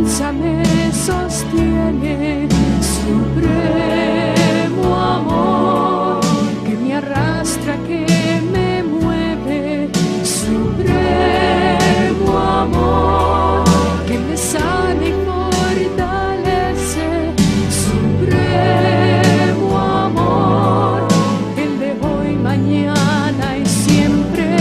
fuerza me sostiene, supremo amor que me arrastra, que me mueve, supremo amor que me sana y fortalece, supremo amor, el de hoy, mañana y siempre,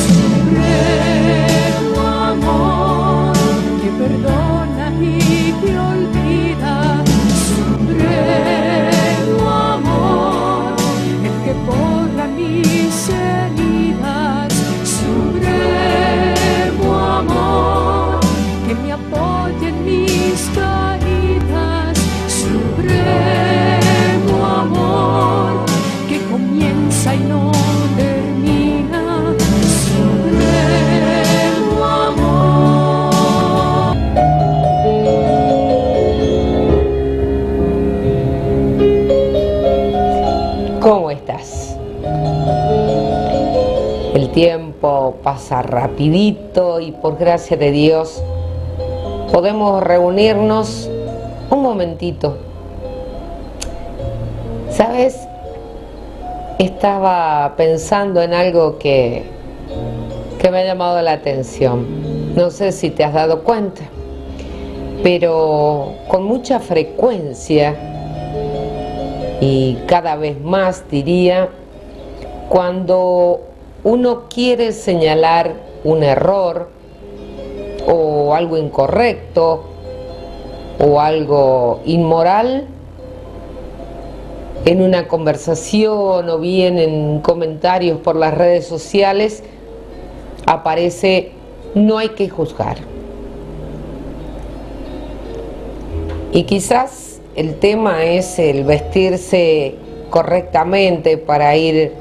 supremo amor que perdona y que olvida, supremo amor, el que borra mis heridas, supremo amor que me apoya en mis caídas, supremo amor que comienza y no termina, supremo amor. ¿Cómo estás? El tiempo pasa rapidito y por gracia de Dios podemos reunirnos un momentito. ¿Sabes? Estaba pensando en algo que me ha llamado la atención. No sé si te has dado cuenta, pero con mucha frecuencia y cada vez más, diría, cuando uno quiere señalar un error o algo incorrecto o algo inmoral en una conversación o bien en comentarios por las redes sociales, aparece "no hay que juzgar". Y quizás el tema es el vestirse correctamente para ir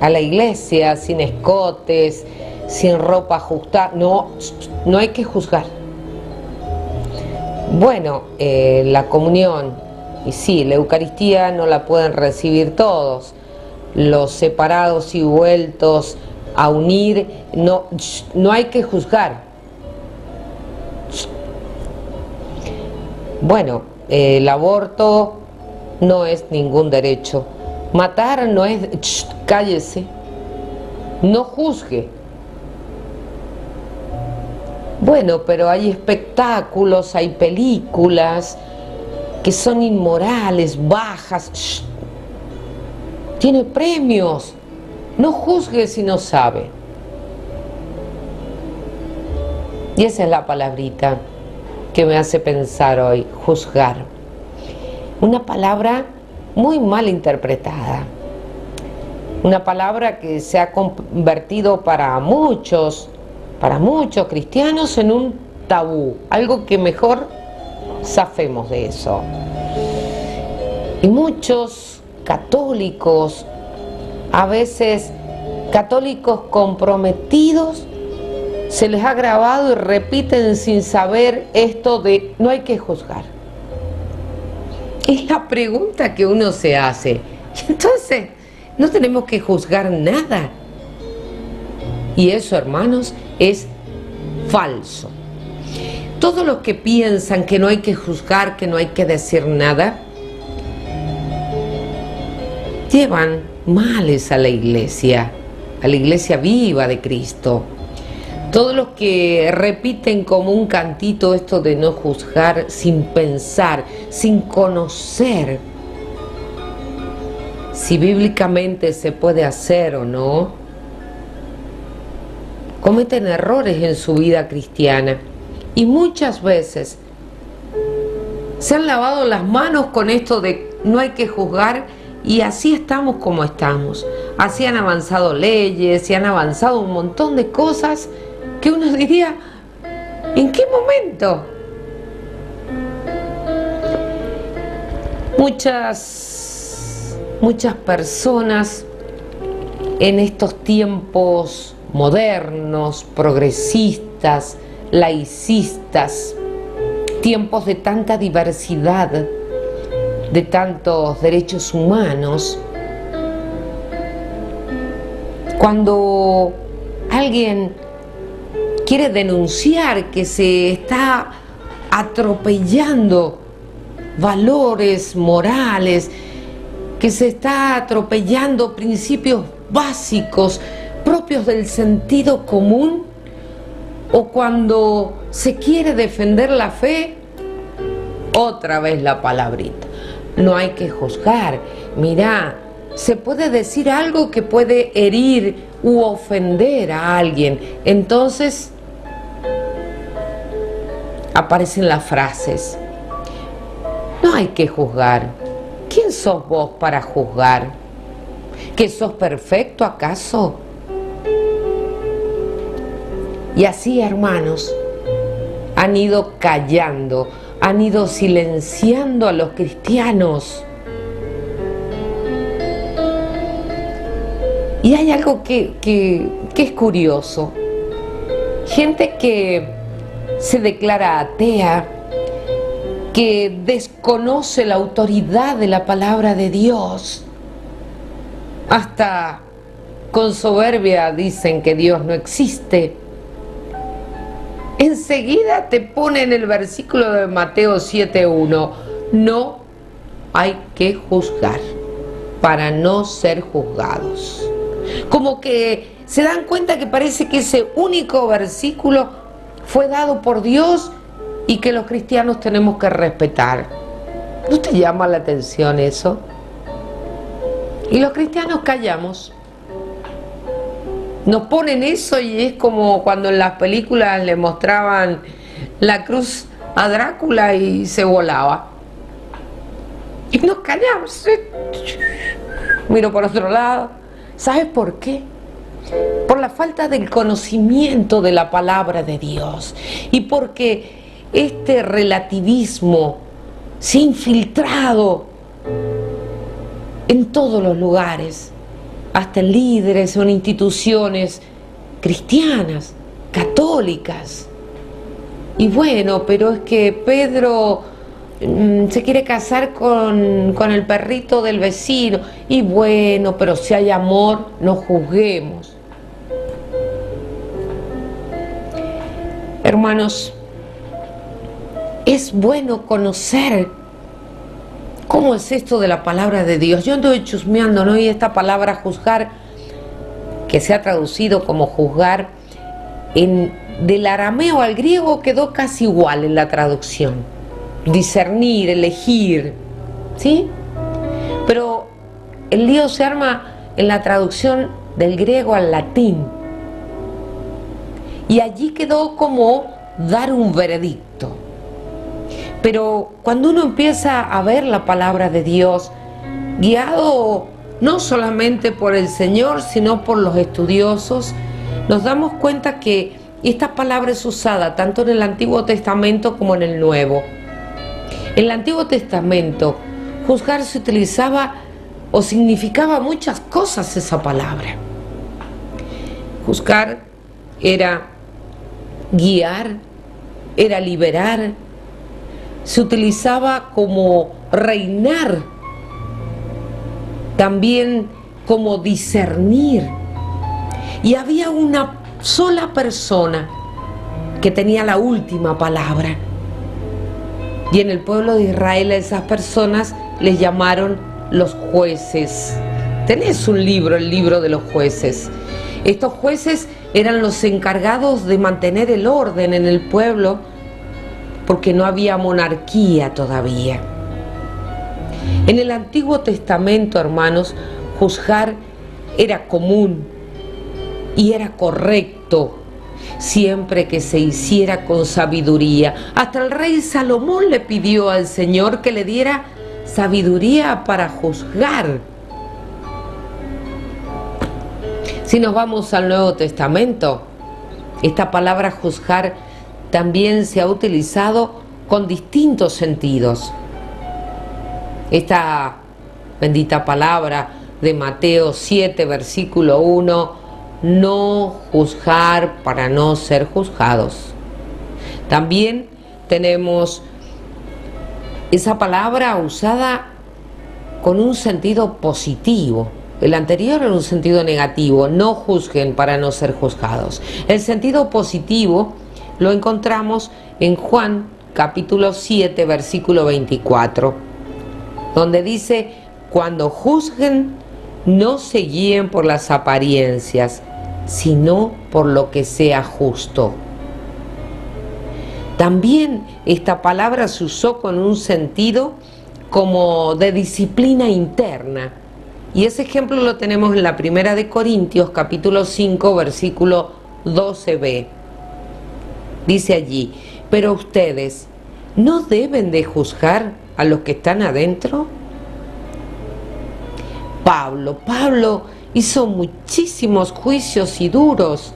a la iglesia, sin escotes, sin ropa ajustada. No hay que juzgar. Bueno, la comunión, y sí, la Eucaristía no la pueden recibir todos. Los separados y vueltos a unir, no hay que juzgar. Bueno, el aborto no es ningún derecho. Matar no es... cállese. No juzgue. Bueno, pero hay espectáculos, hay películas que son inmorales, bajas. Tiene premios. No juzgue si no sabe. Y esa es la palabrita que me hace pensar hoy, juzgar. Una palabra muy mal interpretada. Una palabra que se ha convertido para muchos cristianos en un tabú, algo que mejor zafemos de eso. Y muchos católicos, a veces católicos comprometidos, se les ha grabado y repiten sin saber esto de "no hay que juzgar". Es la pregunta que uno se hace. Y entonces, no tenemos que juzgar nada. Y eso, hermanos, es falso. Todos los que piensan que no hay que juzgar, que no hay que decir nada, llevan males a la iglesia viva de Cristo. Todos los que repiten como un cantito esto de no juzgar sin pensar, sin conocer si bíblicamente se puede hacer o no, cometen errores en su vida cristiana y muchas veces se han lavado las manos con esto de no hay que juzgar y así estamos como estamos. Así han avanzado leyes y han avanzado un montón de cosas que uno diría, ¿en qué momento? Muchas personas en estos tiempos modernos, progresistas, laicistas, tiempos de tanta diversidad, de tantos derechos humanos, cuando alguien quiere denunciar que se está atropellando valores morales, que se está atropellando principios básicos propios del sentido común, o cuando se quiere defender la fe, otra vez la palabrita. No hay que juzgar. Mirá, se puede decir algo que puede herir u ofender a alguien. Entonces aparecen las frases. No hay que juzgar. ¿Quién sos vos para juzgar? ¿Que sos perfecto acaso? Y así, hermanos, han ido callando, han ido silenciando a los cristianos. Y hay algo que es curioso. Gente que se declara atea, que desconoce la autoridad de la palabra de Dios. Hasta con soberbia dicen que Dios no existe. Enseguida te pone en el versículo de Mateo 7:1, no hay que juzgar para no ser juzgados. Como que se dan cuenta que parece que ese único versículo fue dado por Dios y que los cristianos tenemos que respetar. ¿No te llama la atención eso? Y los cristianos callamos. Nos ponen eso y es como cuando en las películas le mostraban la cruz a Drácula y se volaba. Y nos callamos. Miro por otro lado. ¿Sabes por qué? Por la falta del conocimiento de la palabra de Dios. Y porque este relativismo se ha infiltrado en todos los lugares, hasta en líderes o en instituciones cristianas, católicas. Y bueno, pero es que Pedro se quiere casar con el perrito del vecino. Y bueno, pero si hay amor, no juzguemos. Hermanos, es bueno conocer cómo es esto de la palabra de Dios. Yo ando chusmeando, ¿no? Y esta palabra juzgar, que se ha traducido como juzgar, del arameo al griego quedó casi igual en la traducción. Discernir, elegir, ¿sí? Pero el lío se arma en la traducción del griego al latín. Y allí quedó como dar un veredicto. Pero cuando uno empieza a ver la palabra de Dios, guiado no solamente por el Señor, sino por los estudiosos, nos damos cuenta que esta palabra es usada tanto en el Antiguo Testamento como en el Nuevo. En el Antiguo Testamento, juzgar se utilizaba o significaba muchas cosas esa palabra. Juzgar era guiar, era liberar, se utilizaba como reinar, también como discernir. Y había una sola persona que tenía la última palabra. Y en el pueblo de Israel a esas personas les llamaron los jueces. Tenés un libro, el libro de los jueces. Estos jueces eran los encargados de mantener el orden en el pueblo, porque no había monarquía todavía. En el Antiguo Testamento, hermanos, juzgar era común y era correcto, siempre que se hiciera con sabiduría. Hasta el rey Salomón le pidió al Señor que le diera sabiduría para juzgar. Si nos vamos al Nuevo Testamento, esta palabra juzgar también se ha utilizado con distintos sentidos. Esta bendita palabra de Mateo 7, versículo 1, no juzgar para no ser juzgados. También tenemos esa palabra usada con un sentido positivo. El anterior era un sentido negativo, no juzguen para no ser juzgados. El sentido positivo lo encontramos en Juan capítulo 7, versículo 24, donde dice: cuando juzguen, no se guíen por las apariencias, sino por lo que sea justo. También esta palabra se usó con un sentido como de disciplina interna. Y ese ejemplo lo tenemos en la Primera de Corintios, capítulo 5, versículo 12b. Dice allí: pero ustedes no deben de juzgar a los que están adentro. Pablo hizo muchísimos juicios y duros,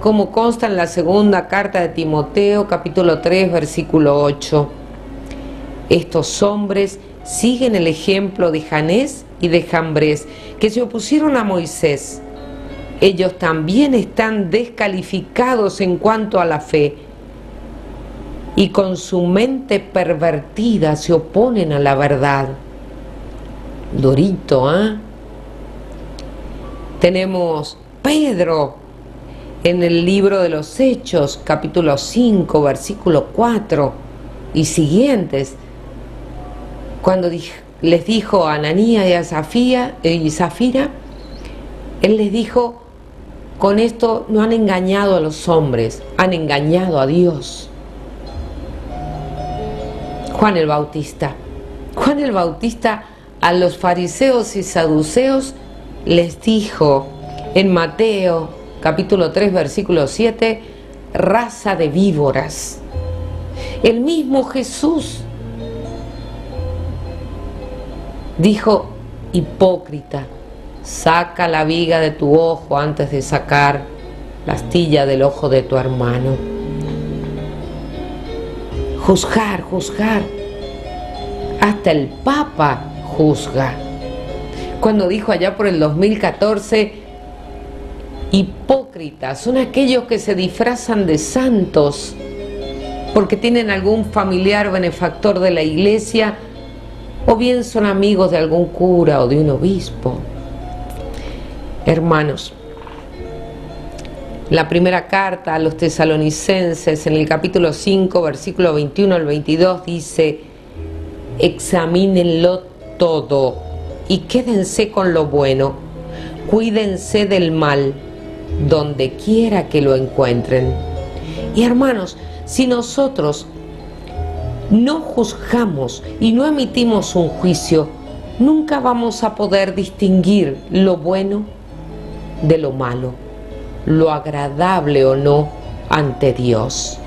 como consta en la segunda carta de Timoteo, capítulo 3, versículo 8. Estos hombres siguen el ejemplo de Janés y de Jambres, que se opusieron a Moisés. Ellos también están descalificados en cuanto a la fe, y con su mente pervertida se oponen a la verdad. Durito, ¿eh? Tenemos Pedro en el libro de los Hechos, capítulo 5, versículo 4 y siguientes, cuando les dijo a Ananías y a Zafira, él les dijo: con esto no han engañado a los hombres, han engañado a Dios. Juan el Bautista a los fariseos y saduceos les dijo en Mateo capítulo 3 versículo 7: raza de víboras. El mismo Jesús dijo: hipócrita, saca la viga de tu ojo antes de sacar la astilla del ojo de tu hermano. Juzgar. Hasta el Papa juzga. Cuando dijo allá por el 2014: hipócritas son aquellos que se disfrazan de santos porque tienen algún familiar benefactor de la iglesia, o bien son amigos de algún cura o de un obispo. Hermanos, la primera carta a los tesalonicenses, en el capítulo 5, versículo 21 al 22, dice: examínenlo todo y quédense con lo bueno, cuídense del mal donde quiera que lo encuentren. Y hermanos, si nosotros no juzgamos y no emitimos un juicio, nunca vamos a poder distinguir lo bueno de lo malo, lo agradable o no ante Dios.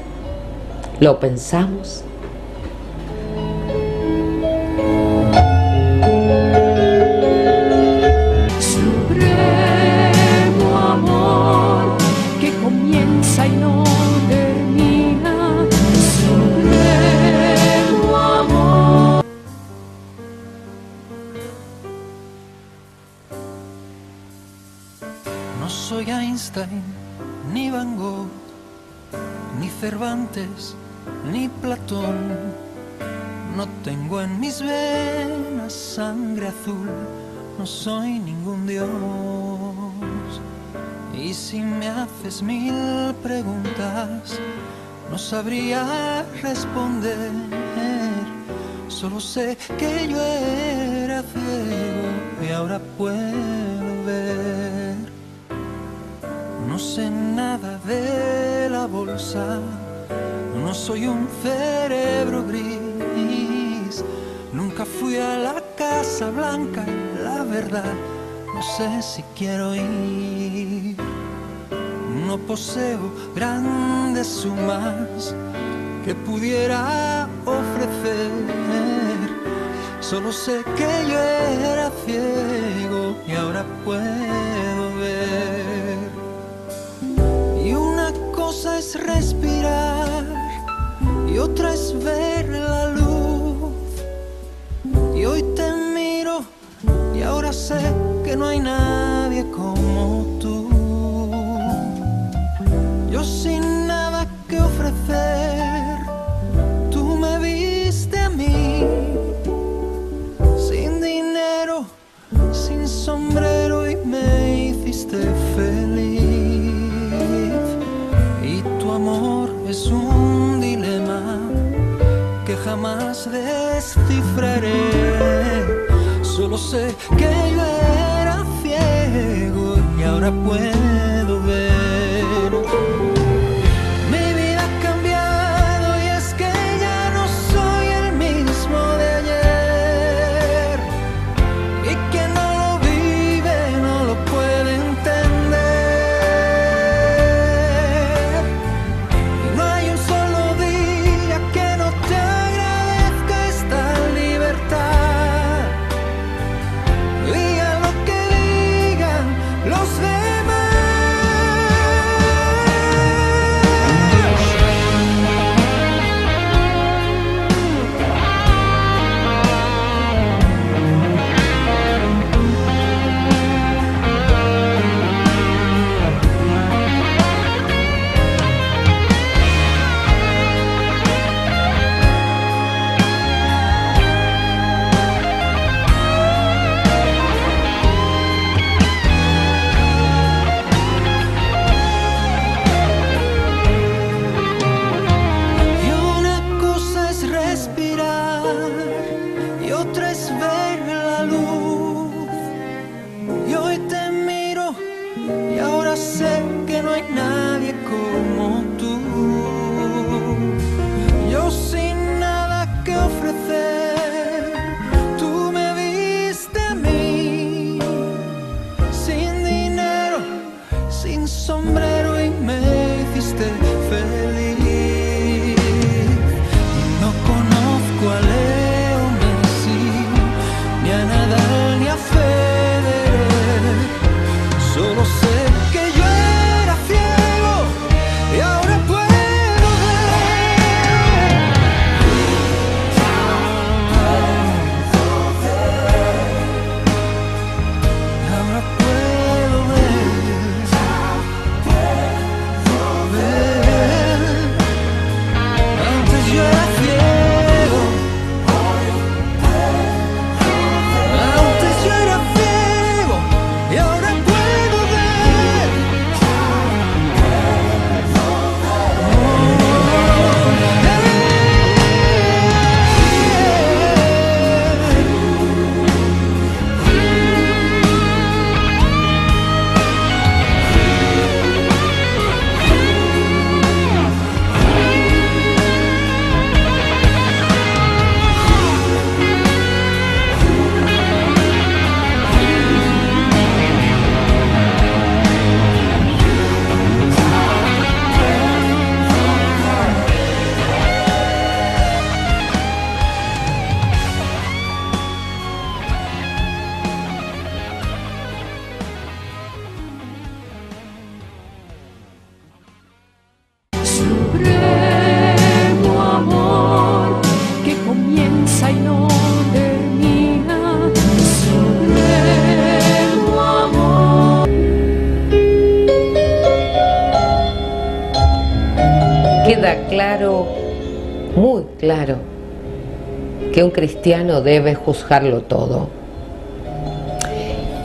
¿Lo pensamos? Supremo amor que comienza y no termina. Supremo amor. No soy Einstein, ni Van Gogh, ni Cervantes, ni Platón. No tengo en mis venas sangre azul, no soy ningún dios. Y si me haces 1000 preguntas, no sabría responder. Solo sé que yo era ciego y ahora puedo ver. No sé nada de la bolsa, no soy un cerebro gris. Nunca fui a la Casa Blanca y la verdad no sé si quiero ir. No poseo grandes sumas que pudiera ofrecer. Solo sé que yo era ciego y ahora puedo ver. Y una cosa es respirar y otra es ver la luz. Y hoy te miro y ahora sé que no hay nadie como tú. Yo sin nada que ofrecer, tú me viste a mí. Sin dinero, sin sombrero y me hiciste feliz. Y tu amor es un dilema jamás descifraré. Solo sé que yo era ciego y ahora puedo ver. Mi vida ha cambiado y es que ya no soy el mismo de ayer. Y quien no lo vive no lo puede entender. Y no hay un solo día que no te agradezca esta libertad. Digan lo que digan los demás. Y una cosa es respirar y otra es ver la luz. Y hoy te miro y ahora sé que no hay nadie como tú. Yo sin nada que ofrecer, tú me viste a mí, sin dinero, sin sombrero y me hiciste feliz. No conozco a Leo Messi, ni a Nadal, ni a Federer. Solo sé que yo era ciego y ahora puedo ver. Ahora puedo ver. Antes yo era ciego. Antes yo era ciego y ahora puedo ver. Supremo amor que comienza y no termina. Supremo amor. Queda claro, muy claro, que un cristiano debe juzgarlo todo.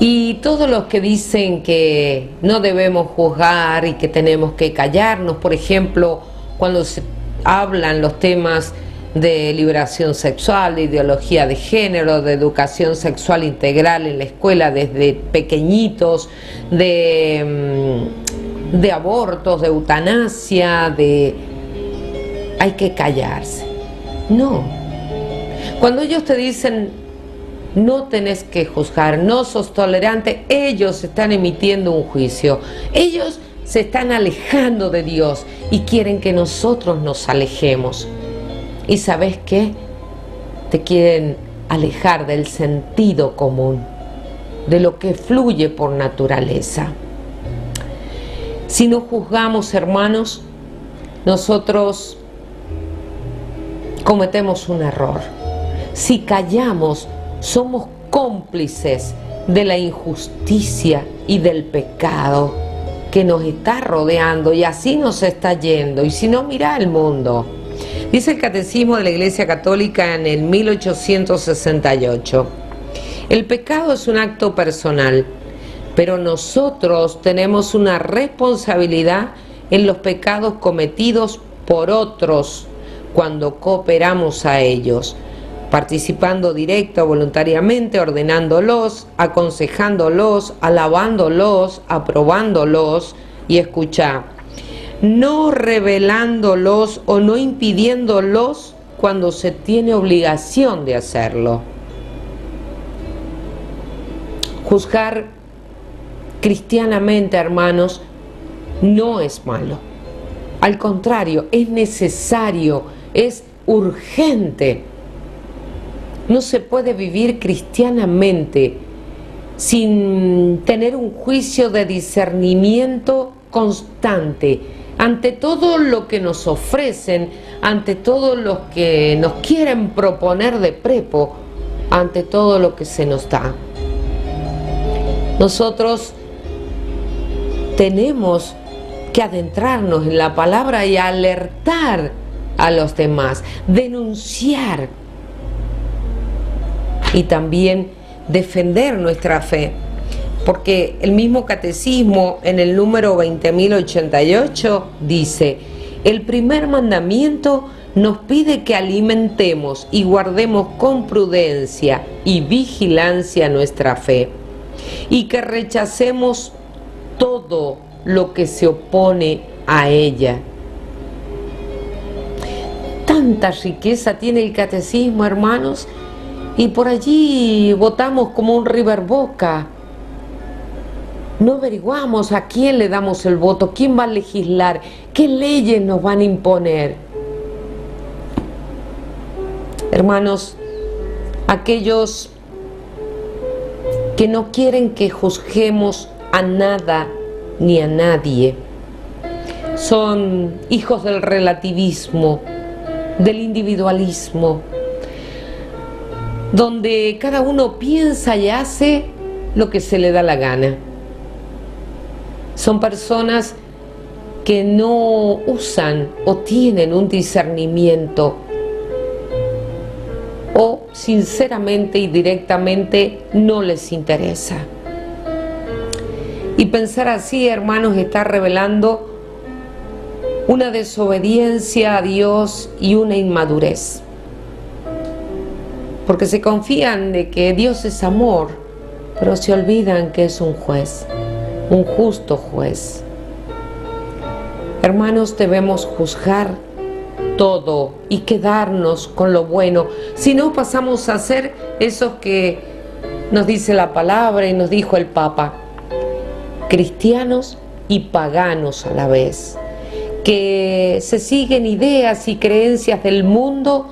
Y todos los que dicen que no debemos juzgar y que tenemos que callarnos, por ejemplo, cuando se hablan los temas de liberación sexual, de ideología de género, de educación sexual integral en la escuela desde pequeñitos, de abortos, de eutanasia, hay que callarse. No. Cuando ellos te dicen no tenés que juzgar, no sos tolerante, ellos están emitiendo un juicio. Ellos se están alejando de Dios y quieren que nosotros nos alejemos. ¿Y sabes qué? Te quieren alejar del sentido común, de lo que fluye por naturaleza. Si no juzgamos, hermanos, nosotros cometemos un error. Si callamos, somos cómplices de la injusticia y del pecado que nos está rodeando, y así nos está yendo. Y si no, mirá el mundo. Dice el Catecismo de la Iglesia Católica en el 1868: el pecado es un acto personal, pero nosotros tenemos una responsabilidad en los pecados cometidos por otros, cuando cooperamos a ellos, participando directa o voluntariamente, ordenándolos, aconsejándolos, alabándolos, aprobándolos y escuchá, no revelándolos o no impidiéndolos cuando se tiene obligación de hacerlo. Juzgar cristianamente, hermanos, no es malo. Al contrario, es necesario, es urgente. No se puede vivir cristianamente sin tener un juicio de discernimiento constante ante todo lo que nos ofrecen, ante todo lo que nos quieren proponer de prepo, ante todo lo que se nos da. Nosotros tenemos que adentrarnos en la palabra y alertar a los demás, denunciar y también defender nuestra fe, porque el mismo catecismo en el número 20.088 dice: el primer mandamiento nos pide que alimentemos y guardemos con prudencia y vigilancia nuestra fe, y que rechacemos todo lo que se opone a ella. Tanta riqueza tiene el catecismo, hermanos, y por allí votamos como un River Boca. No averiguamos a quién le damos el voto, quién va a legislar, qué leyes nos van a imponer. Hermanos, aquellos que no quieren que juzguemos a nada ni a nadie son hijos del relativismo, del individualismo, donde cada uno piensa y hace lo que se le da la gana. Son personas que no usan o tienen un discernimiento, o sinceramente y directamente no les interesa. Y pensar así, hermanos, está revelando una desobediencia a Dios y una inmadurez, porque se confían de que Dios es amor, pero se olvidan que es un juez, un justo juez. Hermanos, debemos juzgar todo y quedarnos con lo bueno, si no pasamos a ser esos que nos dice la palabra y nos dijo el Papa, cristianos y paganos a la vez, que se siguen ideas y creencias del mundo,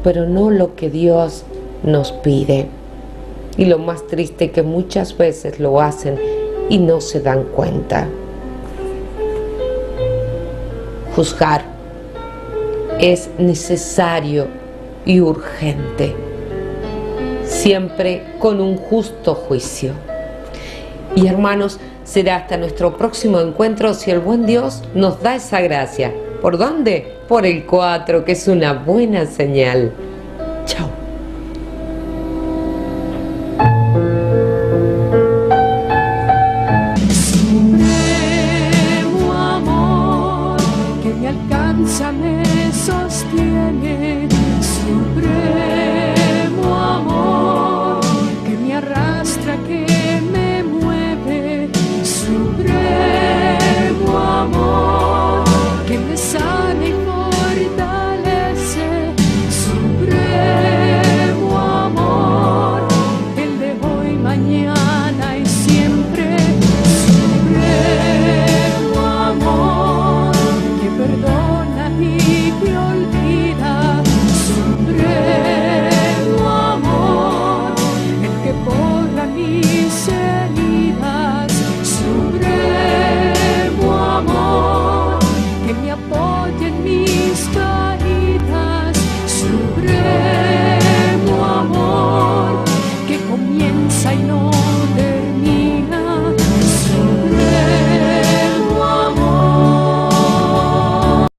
pero no lo que Dios nos pide. Y lo más triste que muchas veces lo hacen y no se dan cuenta. Juzgar es necesario y urgente, siempre con un justo juicio. Y hermanos, será hasta nuestro próximo encuentro si el buen Dios nos da esa gracia. ¿Por dónde? Por el 4, que es una buena señal. Chao. Supremo amor que me alcanza, me sostiene,